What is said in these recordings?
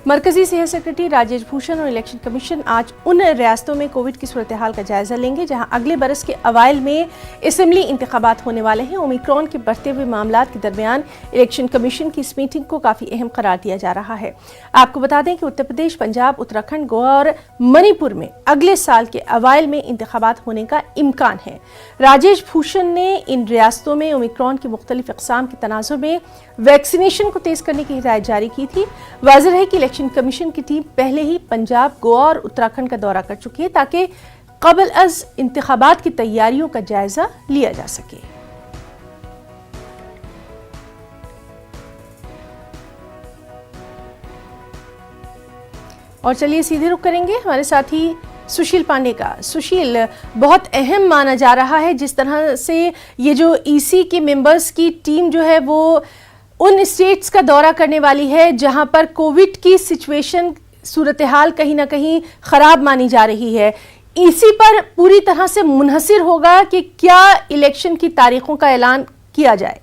मरकजी सेहत सेक्रेटरी राजेश भूषण और इलेक्शन कमीशन आज उन रियासतों में कोविड की सूरत हाल का जायजा लेंगे जहां अगले बरस के अवाइल में असेंबली इंतखाबात होने वाले हैं। ओमिक्रॉन के बढ़ते हुए मामलात के दरमियान इलेक्शन कमीशन की इस मीटिंग को काफी अहम करार दिया जा रहा है। आपको बता दें कि उत्तर प्रदेश, पंजाब, उत्तराखंड, गोवा और मणिपुर में अगले साल के अवाइल में इंतखाबात होने का इम्कान है। राजेश भूषण ने इन रियासतों में ओमिक्रॉन की मुख्तलिफ अक़साम के तनाज़ुर में वैक्सीनेशन को तेज करने की हिदायत जारी की थी। वाज़ेह है कि इलेक्शन कमीशन की टीम पहले ही पंजाब, गोवा और उत्तराखंड का दौरा कर चुकी है ताकि क़ब्ल अज़ इंतखाबात की तैयारियों का जायजा लिया जा सके। और चलिए सीधे रुख करेंगे हमारे साथी सुशील पांडे का। सुशील, बहुत अहम माना जा रहा है जिस तरह से ये जो ईसी के मेंबर्स की टीम जो है वो उन स्टेट्स का दौरा करने वाली है जहां पर कोविड की सिचुएशन, सूरत हाल कहीं ना कहीं खराब मानी जा रही है। इसी पर पूरी तरह से मुनहसिर होगा कि क्या इलेक्शन की तारीखों का ऐलान किया जाए।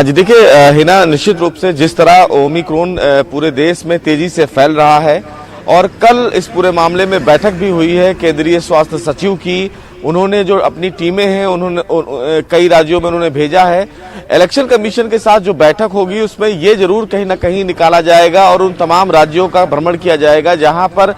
जी देखिए हिना, निश्चित रूप से जिस तरह ओमिक्रॉन पूरे देश में तेजी से फैल रहा है और कल इस पूरे मामले में बैठक भी हुई है केंद्रीय स्वास्थ्य सचिव की। उन्होंने जो अपनी टीमें हैं उन्होंने कई राज्यों में उन्होंने भेजा है। इलेक्शन कमीशन के साथ जो बैठक होगी उसमें ये जरूर कहीं ना कहीं निकाला जाएगा और उन तमाम राज्यों का भ्रमण किया जाएगा जहां पर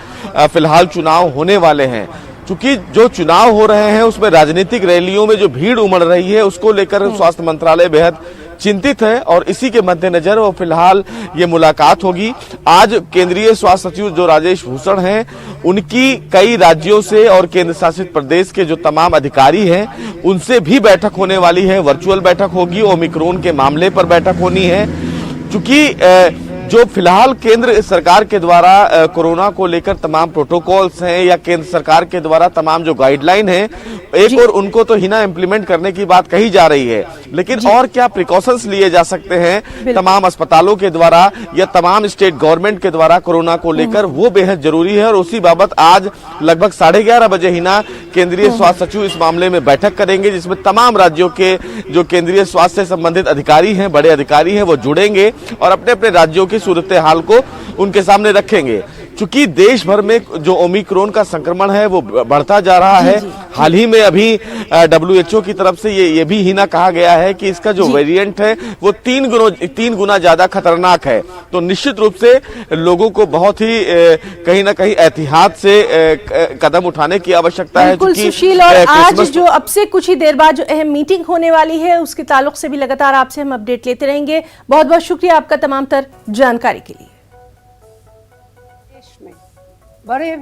फिलहाल चुनाव होने वाले हैं। चूंकि जो चुनाव हो रहे हैं उसमें राजनीतिक रैलियों में जो भीड़ उमड़ रही है उसको लेकर स्वास्थ्य मंत्रालय बेहद चिंतित है और इसी के मद्देनजर वो फिलहाल ये मुलाकात होगी। आज केंद्रीय स्वास्थ्य सचिव जो राजेश भूषण हैं उनकी कई राज्यों से और केंद्र शासित प्रदेश के जो तमाम अधिकारी हैं उनसे भी बैठक होने वाली है। वर्चुअल बैठक होगी, ओमिक्रॉन के मामले पर बैठक होनी है। चूंकि जो फिलहाल केंद्र सरकार के द्वारा कोरोना को लेकर तमाम प्रोटोकॉल्स हैं या केंद्र सरकार के द्वारा तमाम जो गाइडलाइन है एक और उनको तो हिना इम्प्लीमेंट करने की बात कही जा रही है, लेकिन और क्या प्रिकॉशंस लिए जा सकते हैं तमाम अस्पतालों के द्वारा या तमाम स्टेट गवर्नमेंट के द्वारा कोरोना को लेकर, वो बेहद जरूरी है। और उसी बाबत आज लगभग 11:30 बजे हिना केंद्रीय स्वास्थ्य सचिव इस मामले में बैठक करेंगे जिसमें तमाम राज्यों के जो केंद्रीय स्वास्थ्य से संबंधित अधिकारी हैं, बड़े अधिकारी हैं, वो जुड़ेंगे और अपने अपने राज्यों की सूरत हाल को उनके सामने रखेंगे। चूंकि देश भर में जो ओमिक्रॉन का संक्रमण है वो बढ़ता जा रहा है। हाल ही में अभी WHO की तरफ से ये भी हिना कहा गया है कि इसका जो वेरिएंट है वो 3 गुना ज्यादा खतरनाक है। तो निश्चित रूप से लोगों को बहुत ही कहीं ना कहीं एहतियात से कदम उठाने की आवश्यकता है। बिल्कुल सुशील, और आज जो अब से कुछ ही देर बाद जो अहम मीटिंग होने वाली है उसके ताल्लुक से भी लगातार आपसे हम अपडेट लेते रहेंगे। बहुत बहुत शुक्रिया आपका तमाम तर जानकारी के लिए। बड़े